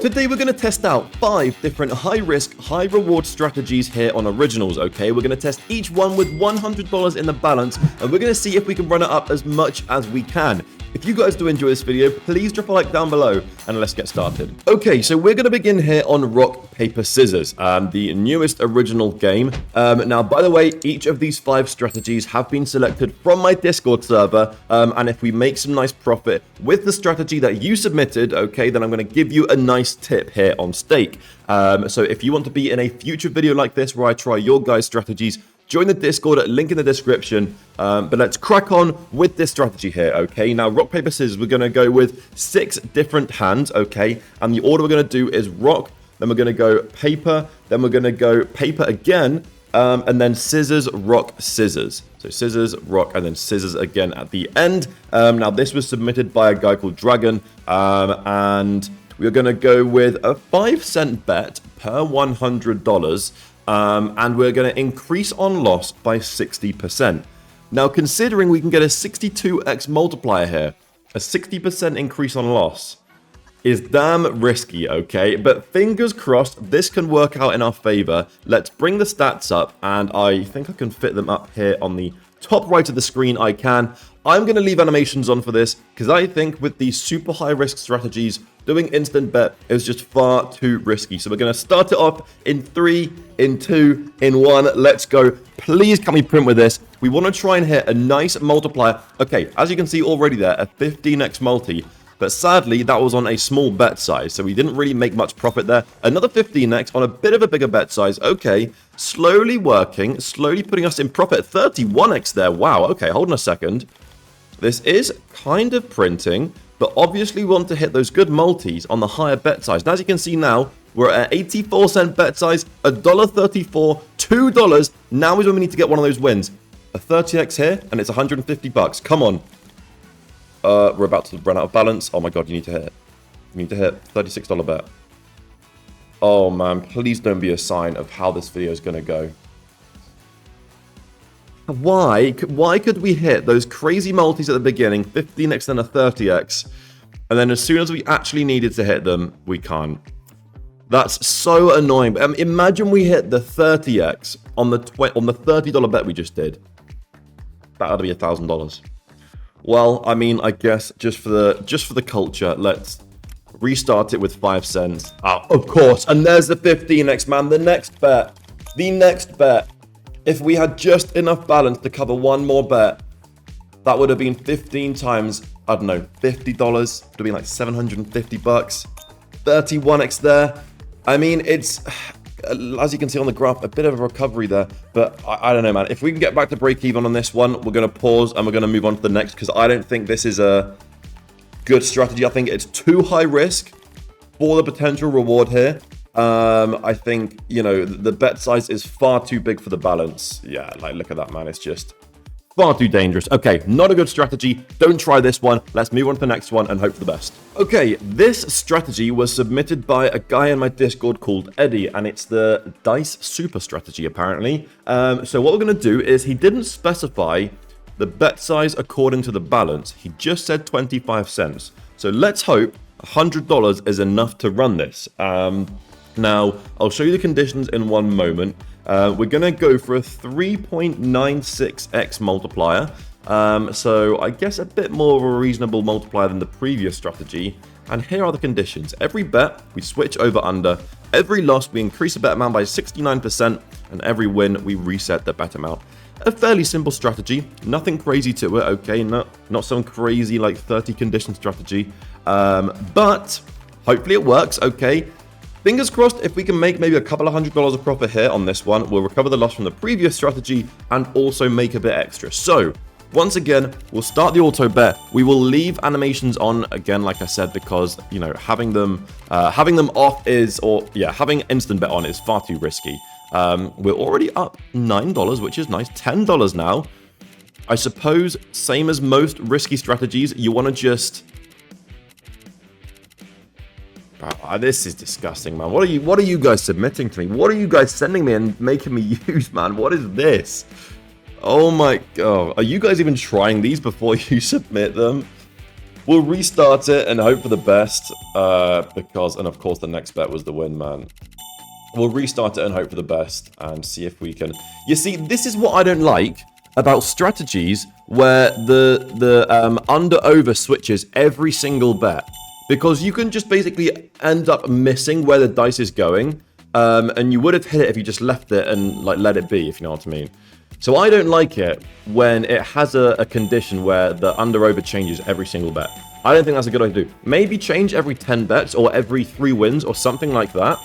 today we're going to test out 5 different high-risk, high-reward strategies here on Originals, okay? We're going to test each one with $100 in the balance, and we're going to see if we can run it up as much as we can. If you guys do enjoy this video, please drop a like down below, and let's get started. Okay, so we're going to begin here on Rock, Paper, Scissors, the newest original game. Now, by the way, each of these 5 strategies have been selected from my Discord server, and if we make some nice profit with the strategy that you submitted, okay, then I'm going to give you a nice tip here on stake. So if you want to be in a future video like this where I try your guys' strategies, join the Discord, link in the description. But let's crack on with this strategy here, okay? Now, rock, paper, scissors, we're going to go with 6 different hands, okay? And the order we're going to do is rock, then we're going to go paper, then we're going to go paper again, and then scissors, rock, scissors. So scissors, rock, and then scissors again at the end. Now, this was submitted by a guy called Dragon, and we're going to go with a 5-cent bet per $100. And we're going to increase on loss by 60%. Now, considering we can get a 62x multiplier here, a 60% increase on loss is damn risky, okay? But fingers crossed, this can work out in our favor. Let's bring the stats up, and I think I can fit them up here on the top right of the screen. I can. I'm going to leave animations on for this because I think with these super high risk strategies, doing instant bet is just far too risky. So we're going to start it off in 3, in 2, in 1. Let's go. Please can we print with this? We want to try and hit a nice multiplier. Okay, as you can see already there, a 15x multi. But sadly, that was on a small bet size, so we didn't really make much profit there. Another 15x on a bit of a bigger bet size. Okay, slowly working, slowly putting us in profit. 31x there. Wow, okay, hold on a second. This is kind of printing, but obviously we want to hit those good multis on the higher bet size. And as you can see now, we're at 84-cent bet size, $1.34, $2. Now is when we need to get one of those wins. A 30x here, and it's 150 bucks. Come on. We're about to run out of balance. Oh my god, you need to hit. You need to hit $36 bet. Oh man, please don't be a sign of how this video is going to go. Why could we hit those crazy multis at the beginning, 15x then a 30x, and then as soon as we actually needed to hit them, we can't? That's so annoying. Imagine we hit the 30x on the $30 bet we just did. That ought to be $1,000. Well, I mean, I guess just for the culture, let's restart it with 5 cents. Oh, of course. And there's the 15x, man. The next bet. If we had just enough balance to cover one more bet, that would have been 15 times, I don't know, $50. It would have been like 750 bucks. 31x there. I mean, it's, as you can see on the graph, a bit of a recovery there. But I don't know, man. If we can get back to break even on this one, we're going to pause and we're going to move on to the next, because I don't think this is a good strategy. I think it's too high risk for the potential reward here. I think, you know, the bet size is far too big for the balance. Yeah, like, look at that, man. It's just far too dangerous. Okay, not a good strategy. Don't try this one. Let's move on to the next one and hope for the best. Okay, this strategy was submitted by a guy in my Discord called Eddie, and it's the Dice Super strategy, apparently. So what we're going to do is, he didn't specify the bet size according to the balance. He just said 25 cents. So let's hope $100 is enough to run this. Now, I'll show you the conditions in one moment. We're going to go for a 3.96x multiplier. So I guess a bit more of a reasonable multiplier than the previous strategy. And here are the conditions. Every bet, we switch over under. Every loss, we increase the bet amount by 69%. And every win, we reset the bet amount. A fairly simple strategy. Nothing crazy to it, okay? Not some crazy, like, 30 condition strategy. But hopefully it works, okay? Fingers crossed, if we can make maybe a couple of $100 of profit here on this one, we'll recover the loss from the previous strategy and also make a bit extra. So, once again, we'll start the auto bet. We will leave animations on, again, like I said, because, you know, having them off is, having instant bet on is far too risky. We're already up $9, which is nice. $10 now. I suppose, same as most risky strategies, you want to just... this is disgusting, man. What are you guys submitting to me? What are you guys sending me and making me use, man? What is this? Oh my god. Are you guys even trying these before you submit them? We'll restart it and hope for the best, and of course the next bet was the win, man. We'll restart it and hope for the best and see if we can... You see, this is what I don't like about strategies where the under-over switches every single bet. Because you can just basically end up missing where the dice is going. And you would have hit it if you just left it and like let it be, if you know what I mean. So I don't like it when it has a condition where the under-over changes every single bet. I don't think that's a good idea to do. Maybe change every 10 bets or every 3 wins or something like that.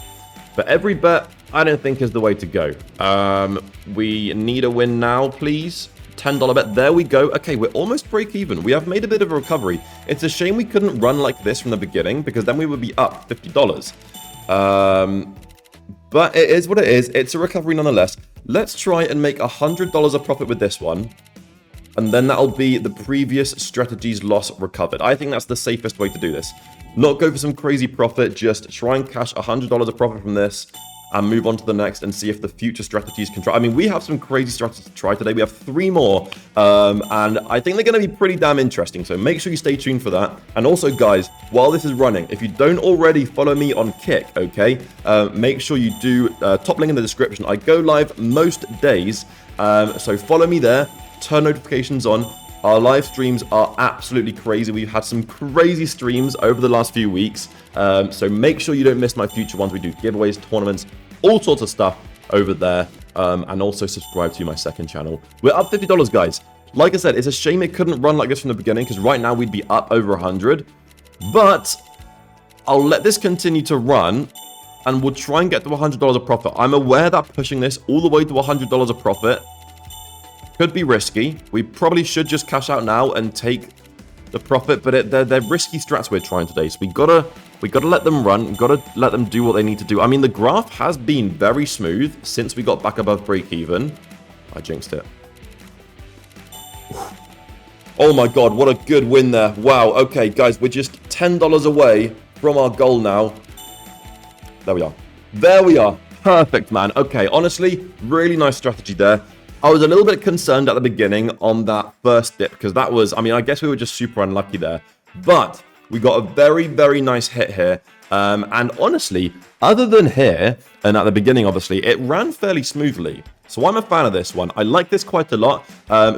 But every bet, I don't think is the way to go. We need a win now, please. $10 bet. There we go. Okay, we're almost break even. We have made a bit of a recovery. It's a shame we couldn't run like this from the beginning because then we would be up $50. But it is what it is. It's a recovery nonetheless. Let's try and make $100 of profit with this one. And then that'll be the previous strategy's loss recovered. I think that's the safest way to do this. Not go for some crazy profit, just try and cash $100 of profit from this and move on to the next and see if the future strategies can try. I mean, we have some crazy strategies to try today. We have 3 more, and I think they're going to be pretty damn interesting, so make sure you stay tuned for that. And also, guys, while this is running, if you don't already follow me on Kick, okay, make sure you do, top link in the description. I go live most days, so follow me there, turn notifications on. Our live streams are absolutely crazy. We've had some crazy streams over the last few weeks. So make sure you don't miss my future ones. We do giveaways, tournaments, all sorts of stuff over there. And also subscribe to my second channel. We're up $50, guys. Like I said, it's a shame it couldn't run like this from the beginning because right now we'd be up over 100. But I'll let this continue to run and we'll try and get to $100 of profit. I'm aware that pushing this all the way to $100 of profit could be risky. We probably should just cash out now and take the profit, but they're risky strats we're trying today. So we gotta let them run. We gotta let them do what they need to do. I mean, the graph has been very smooth since we got back above break even. I jinxed it. Oh my god, what a good win there. Wow. Okay, guys, we're just $10 away from our goal now. There we are. There we are. Perfect, man. Okay, honestly, really nice strategy there. I was a little bit concerned at the beginning on that first dip because that was, I mean, I guess we were just super unlucky there. But we got a very, very nice hit here. And honestly, other than here, and at the beginning, obviously, it ran fairly smoothly. So I'm a fan of this one. I like this quite a lot.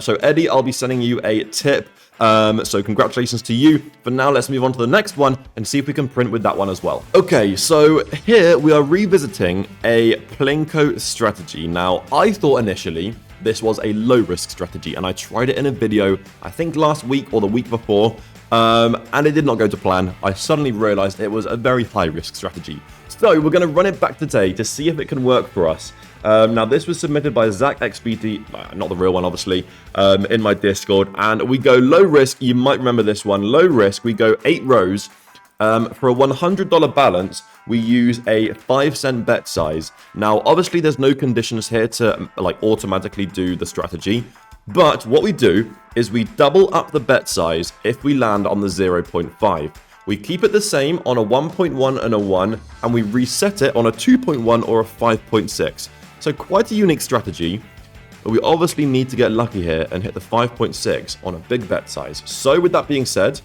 So Eddie, I'll be sending you a tip. So congratulations to you. For now, let's move on to the next one and see if we can print with that one as well. Okay, so here we are revisiting a plinko strategy. Now, I thought initially this was a low-risk strategy, and I tried it in a video, I think last week or the week before, and it did not go to plan. I suddenly realized it was a very high-risk strategy. So we're going to run it back today to see if it can work for us. Now, this was submitted by Zach XBT, not the real one, obviously, in my Discord, and we go low risk. You might remember this one. Low risk, we go 8 rows. For a $100 balance, we use a 5-cent bet size. Now, obviously, there's no conditions here to like automatically do the strategy. But what we do is we double up the bet size if we land on the 0.5. We keep it the same on a 1.1 and a 1, and we reset it on a 2.1 or a 5.6. So quite a unique strategy. But we obviously need to get lucky here and hit the 5.6 on a big bet size. So with that being said,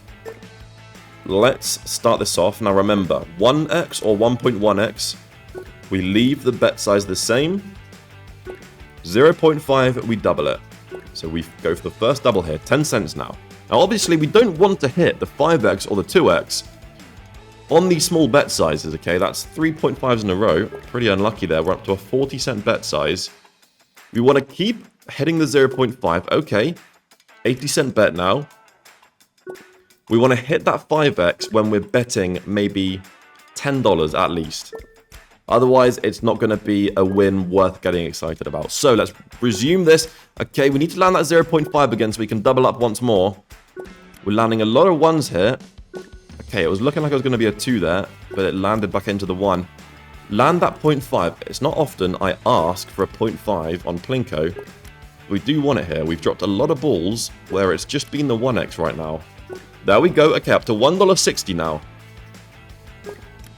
let's start this off. Now remember, 1x or 1.1x, we leave the bet size the same. 0.5, we double it. So we go for the first double here, 10 cents now. Now obviously we don't want to hit the 5x or the 2x on these small bet sizes, okay? That's 3.5s in a row. Pretty unlucky there. We're up to a 40-cent bet size. We want to keep hitting the 0.5. Okay, 80-cent bet now. We want to hit that 5x when we're betting maybe $10 at least. Otherwise, it's not going to be a win worth getting excited about. So let's resume this. Okay, we need to land that 0.5 again so we can double up once more. We're landing a lot of 1s here. Okay, it was looking like it was going to be a 2 there, but it landed back into the 1. Land that 0.5. It's not often I ask for a 0.5 on plinko. We do want it here. We've dropped a lot of balls where it's just been the 1x right now. There we go. Okay, up to $1.60 now.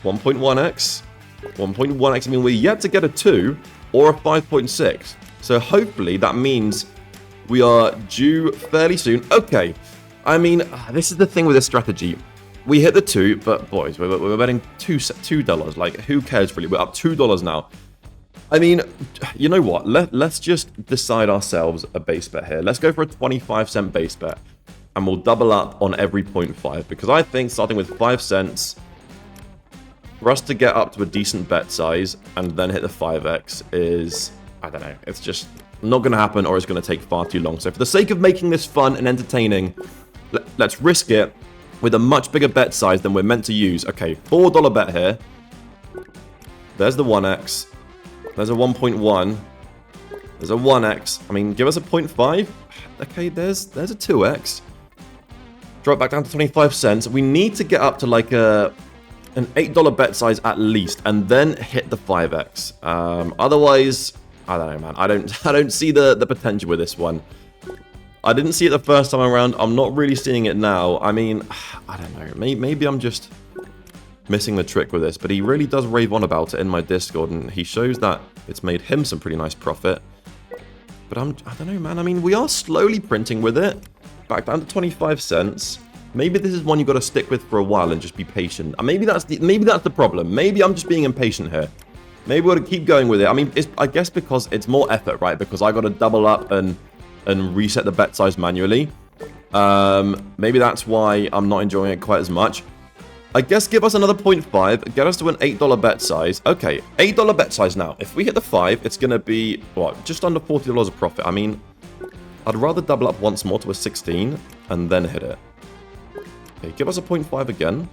1.1x. 1.1x. I mean, we're yet to get a 2 or a 5.6. So hopefully that means we are due fairly soon. Okay. I mean, this is the thing with this strategy. We hit the 2, but boys, we're betting $2. Like, who cares really? We're up $2 now. I mean, you know what? Let's just decide ourselves a base bet here. Let's go for a 25-cent base bet. And we'll double up on every 0.5. Because I think starting with 5 cents, for us to get up to a decent bet size and then hit the 5x is, I don't know, it's just not going to happen, or it's going to take far too long. So for the sake of making this fun and entertaining, let's risk it with a much bigger bet size than we're meant to use. Okay, $4 bet here. There's the 1x. There's a 1.1. There's a 1x. I mean, give us a 0.5. Okay, there's a 2x. Drop back down to 25 cents. We need to get up to like an $8 bet size at least, and then hit the 5x. Otherwise, I don't know, man. I don't see the potential with this one. I didn't see it the first time around. I'm not really seeing it now. I mean, I don't know. Maybe I'm just missing the trick with this, but he really does rave on about it in my Discord, and he shows that it's made him some pretty nice profit. But I don't know, man. I mean, we are slowly printing with it. Back down to 25 cents. Maybe this is one you've got to stick with for a while and just be patient. And maybe that's the problem. Maybe I'm just being impatient here. Maybe we'll keep going with it. I mean, I guess because it's more effort, right? Because I got to double up and reset the bet size manually. Maybe that's why I'm not enjoying it quite as much. I guess give us another 0.5, get us to an $8 bet size. Okay, $8 bet size now. If we hit the 5, it's going to be, what, just under $40 of profit. I mean, I'd rather double up once more to a 16 and then hit it. Okay, give us a 0.5 again.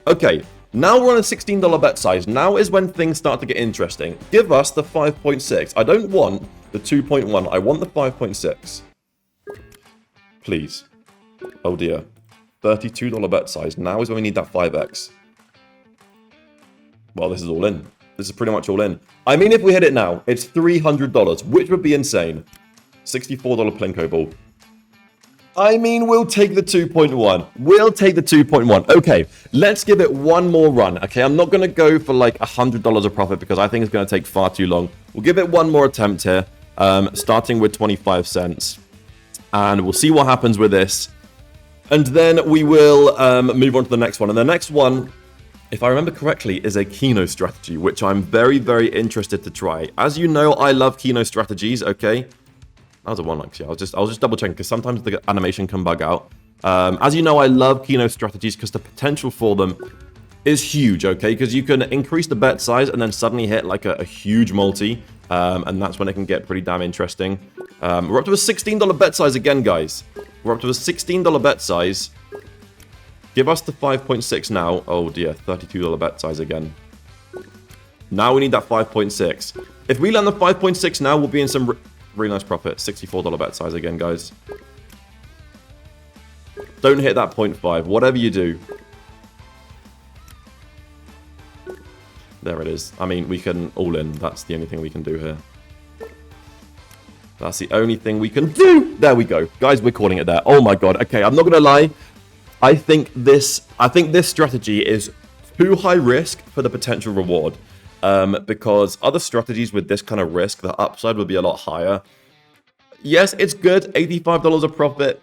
Okay, now we're on a $16 bet size. Now is when things start to get interesting. Give us the 5.6. I don't want the 2.1. I want the 5.6. Please. Oh dear. $32 bet size. Now is when we need that 5x. Well, this is all in. This is pretty much all in. I mean, if we hit it now, it's $300, which would be insane. $64 plinko ball. I mean, we'll take the 2.1. We'll take the 2.1. Okay, let's give it one more run. Okay, I'm not going to go for like $100 of profit because I think it's going to take far too long. We'll give it one more attempt here, starting with 25 cents. And we'll see what happens with this. And then we will move on to the next one. And the next one, if I remember correctly, is a Keno strategy, which I'm very, very interested to try. As you know, I love Keno strategies, okay? That was a 1, actually. I was just double checking because sometimes the animation can bug out. As you know, I love Keno strategies because the potential for them is huge, okay? Because you can increase the bet size and then suddenly hit like a huge multi. And that's when it can get pretty damn interesting. We're up to a $16 bet size again, guys. We're up to a $16 bet size. Give us the 5.6 now. Oh dear, $32 bet size again. Now we need that 5.6. If we land the 5.6 now, we'll be in some really nice profit. $64 bet size again, guys. Don't hit that 0.5, whatever you do. There it is. I mean, we can all in. That's the only thing we can do here. That's the only thing we can do. There we go. Guys, we're calling it there. Oh my god. Okay, I'm not going to lie. I think this strategy is too high risk for the potential reward. Because other strategies with this kind of risk, the upside would be a lot higher. Yes, it's good. $85 of profit.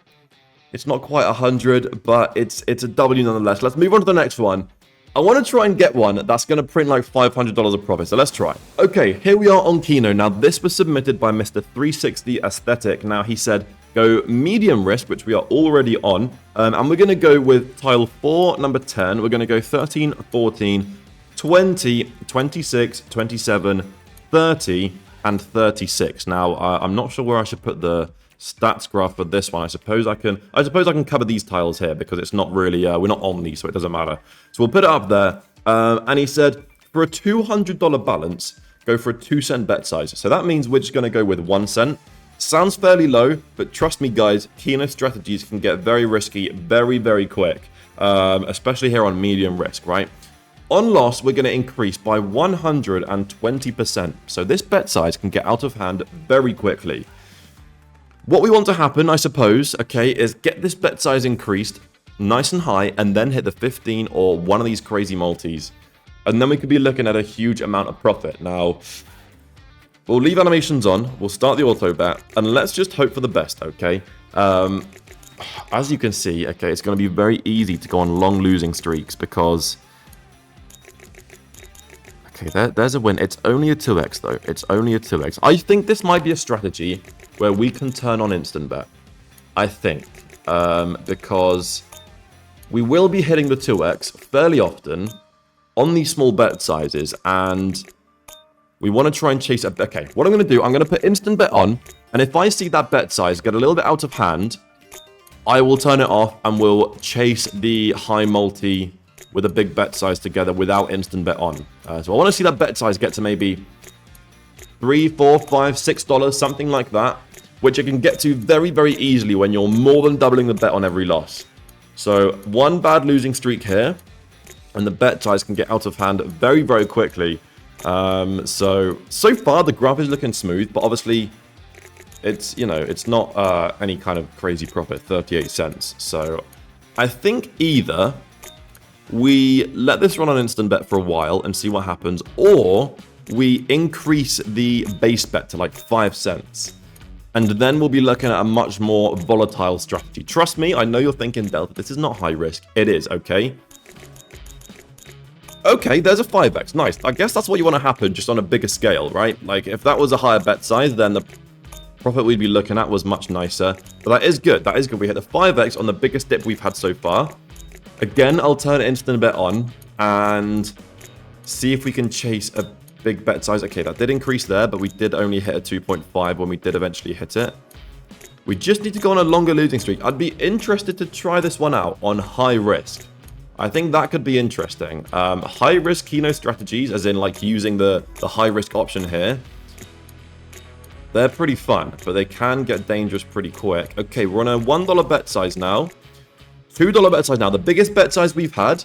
It's not quite 100, but it's a W nonetheless. Let's move on to the next one. I want to try and get one that's going to print like $500 of profit, so let's try. Okay, here we are on Keno. Now, this was submitted by Mr. 360 Aesthetic. Now, he said, go medium risk, which we are already on. And we're going to go with tile 4, number 10. We're going to go 13, 14, 20, 26, 27, 30, and 36. Now, I'm not sure where I should put the stats graph for this one. I suppose I can cover these tiles here because it's not really, we're not on these, so it doesn't matter. So we'll put it up there. And he said, for a $200 balance, go for a 2-cent bet size. So that means we're just going to go with 1 cent. Sounds fairly low, but trust me, guys, Keno strategies can get very risky very, very quick, especially here on medium risk, right? On loss, we're going to increase by 120%. So this bet size can get out of hand very quickly. What we want to happen, I suppose, okay, is get this bet size increased nice and high and then hit the 15 or one of these crazy multis. And then we could be looking at a huge amount of profit. Now, we'll leave animations on. We'll start the auto bet and let's just hope for the best, okay? I as you can see, okay, it's going to be very easy to go on long losing streaks because... Okay, there's a win. It's only a 2x, though. It's only a 2x. I think this might be a strategy where we can turn on instant bet. I think. Because we will be hitting the 2x fairly often on these small bet sizes, and we want to try and chase it. Okay, what I'm going to do, I'm going to put instant bet on, and if I see that bet size get a little bit out of hand, I will turn it off and we'll chase the high multi with a big bet size together without instant bet on. So I want to see that bet size get to maybe $3, $4, $5, $6, something like that, which you can get to very, very easily when you're more than doubling the bet on every loss. So one bad losing streak here, and the bet size can get out of hand very, very quickly. So far the graph is looking smooth, but obviously it's, you know, it's not any kind of crazy profit, 38 cents. So I think either we let this run on instant bet for a while and see what happens, or we increase the base bet to like 5 cents. And then we'll be looking at a much more volatile strategy. Trust me, I know you're thinking, Delta, this is not high risk. It is, okay? Okay, there's a 5x. Nice. I guess that's what you want to happen, just on a bigger scale, right? Like, if that was a higher bet size, then the profit we'd be looking at was much nicer. But that is good. That is good. We hit the 5x on the biggest dip we've had so far. Again, I'll turn instant bet on and see if we can chase a big bet size. Okay, that did increase there, but we did only hit a 2.5 when we did eventually hit it. We just need to go on a longer losing streak. I'd be interested to try this one out on high risk. I think that could be interesting. High risk Keno strategies, as in like using the high risk option here, they're pretty fun, but they can get dangerous pretty quick. Okay, we're on a $1 bet size now. $2 bet size now, the biggest bet size we've had,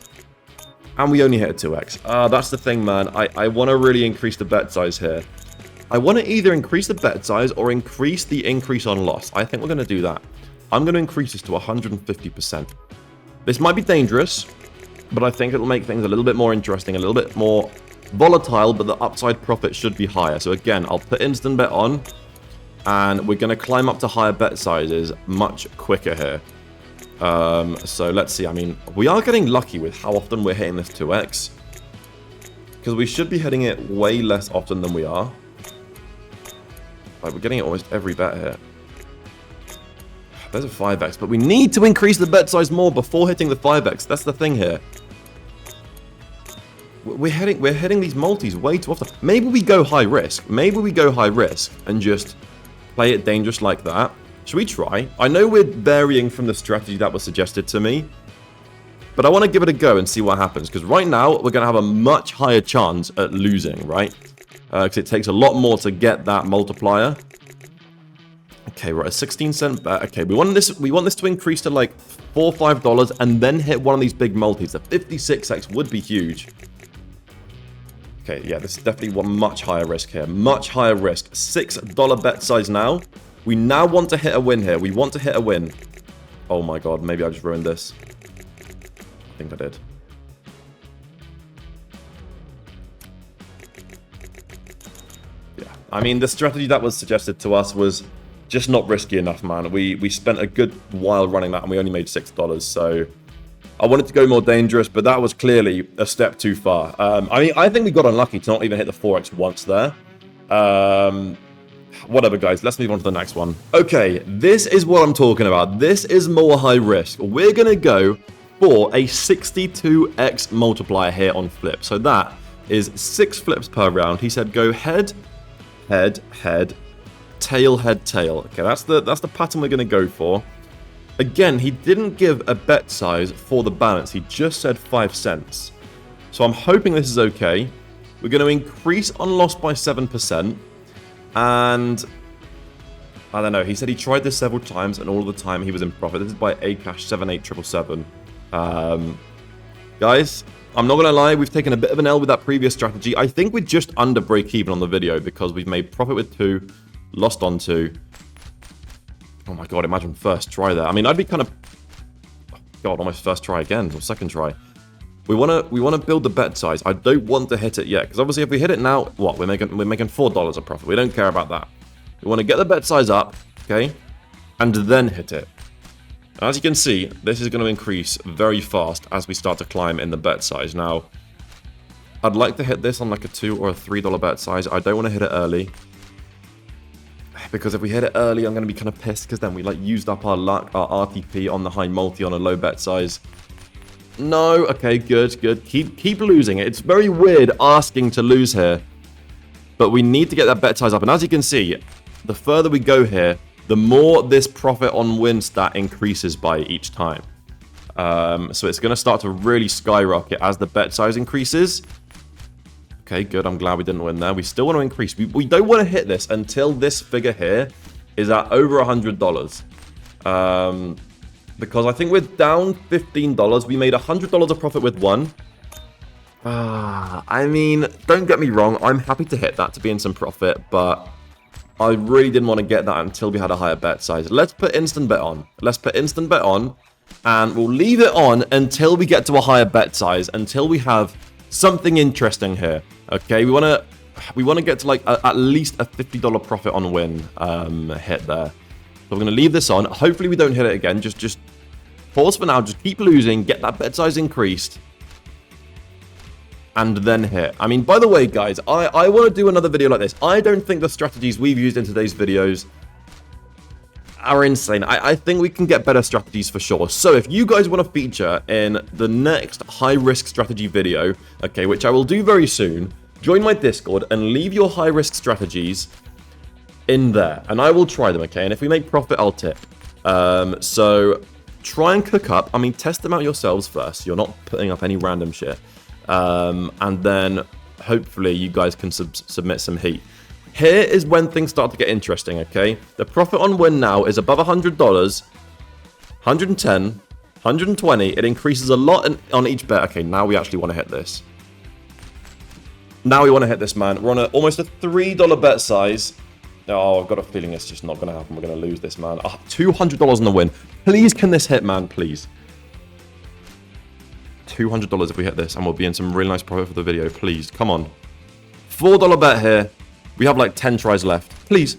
and we only hit a 2x. That's the thing, man. I want to really increase the bet size here. I want to either increase the bet size or increase the increase on loss. I think we're going to do that. I'm going to increase this to 150%. This might be dangerous, but I think it'll make things a little bit more interesting, a little bit more volatile, but the upside profit should be higher. So again, I'll put instant bet on, and we're going to climb up to higher bet sizes much quicker here. So let's see. I mean, we are getting lucky with how often we're hitting this 2x, because we should be hitting it way less often than we are. Like, we're getting it almost every bet here. There's a 5x, but we need to increase the bet size more before hitting the 5x. That's the thing here. We're hitting these multis way too often. Maybe we go high risk. Maybe we go high risk and just play it dangerous like that. Should we try? I know we're varying from the strategy that was suggested to me, but I want to give it a go and see what happens, because right now we're going to have a much higher chance at losing, right? Because it takes a lot more to get that multiplier. Okay, we're at a 16-cent bet. Okay, we want this to increase to like $4 or $5 and then hit one of these big multis. The 56x would be huge. Okay, yeah, this is definitely one much higher risk here. Much higher risk. $6 bet size now. We now want to hit a win here. We want to hit a win. Oh my god, maybe I just ruined this. I think I did. Yeah, I mean, the strategy that was suggested to us was just not risky enough, man. We spent a good while running that and we only made $6, so I wanted to go more dangerous, but that was clearly a step too far. I mean, I think we got unlucky to not even hit the 4x once there. Whatever, guys. Let's move on to the next one. Okay, this is what I'm talking about. This is more high risk. We're going to go for a 62x multiplier here on flip. So that is 6 flips per round. He said go head, head, head, tail, head, tail. Okay, that's the pattern we're going to go for. Again, he didn't give a bet size for the balance. He just said 5 cents. So I'm hoping this is okay. We're going to increase on loss by 7%. And I don't know. He said he tried this several times, and all the time he was in profit. This is by Acash78777. Guys, I'm not going to lie. We've taken a bit of an L with that previous strategy. I think we're just under break even on the video because we've made profit with 2, lost on 2. Oh my god, imagine first try there. I mean, I'd be kind of... Oh god, almost first try again, or second try. We want to build the bet size. I don't want to hit it yet, because obviously if we hit it now, what? We're making $4 of profit. We don't care about that. We want to get the bet size up, okay? And then hit it. And as you can see, this is going to increase very fast as we start to climb in the bet size. Now, I'd like to hit this on like a $2 or a $3 bet size. I don't want to hit it early, because if we hit it early, I'm going to be kind of pissed, because then we like used up our luck, our RTP on the high multi on a low bet size. No, okay, good. Keep losing it. It's very weird asking to lose here, but we need to get that bet size up. And as you can see, the further we go here, the more this profit on win stat increases by each time. So it's going to start to really skyrocket as the bet size increases. Okay, good. I'm glad we didn't win there. We still want to increase. We don't want to hit this until this figure here is at over $100. Because I think we're down $15. We made $100 of profit with one. I mean, don't get me wrong. I'm happy to hit that to be in some profit, but I really didn't want to get that until we had a higher bet size. Let's put instant bet on. And we'll leave it on until we get to a higher bet size, until we have something interesting here. Okay, we want to get to like at least a $50 profit on win hit there. So we're going to leave this on. Hopefully we don't hit it again. Just pause for now. Just keep losing. Get that bet size increased. And then hit. I mean, by the way, guys, I want to do another video like this. I don't think the strategies we've used in today's videos are insane. I think we can get better strategies for sure. So if you guys want to feature in the next high-risk strategy video, okay, which I will do very soon, join my Discord and leave your high-risk strategies in there, and I will try them, okay? And if we make profit, I'll tip. So try and cook up. I mean, test them out yourselves first. You're not putting up any random shit. And then hopefully you guys can submit some heat. Here is when things start to get interesting, okay? The profit on win now is above $100, 110, 120. It increases a lot on each bet. Okay, now we actually want to hit this. Now we want to hit this, man. We're on almost a $3 bet size. Oh, I've got a feeling it's just not going to happen. We're going to lose this, man. Oh, $200 on the win. Please, can this hit, man? Please. $200 if we hit this, and we'll be in some really nice profit for the video. Please, come on. $4 bet here. We have like 10 tries left. Please.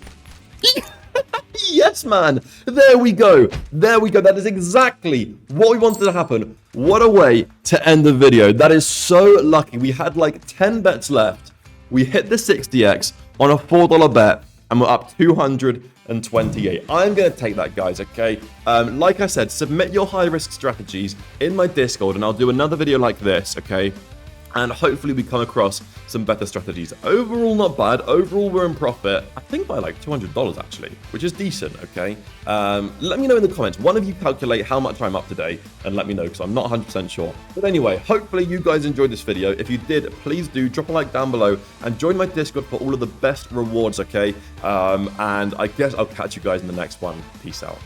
Yes, man. There we go. That is exactly what we wanted to happen. What a way to end the video. That is so lucky. We had like 10 bets left. We hit the 60x on a $4 bet, and we're up 228. I'm going to take that, guys, okay? Like I said, submit your high-risk strategies in my Discord, and I'll do another video like this, okay? And hopefully we come across some better strategies. Overall, not bad. Overall, we're in profit, I think by like $200, actually, which is decent, okay? Let me know in the comments. One of you calculate how much I'm up today, and let me know, because I'm not 100% sure. But anyway, hopefully you guys enjoyed this video. If you did, please do drop a like down below, and join my Discord for all of the best rewards, okay? And I guess I'll catch you guys in the next one. Peace out.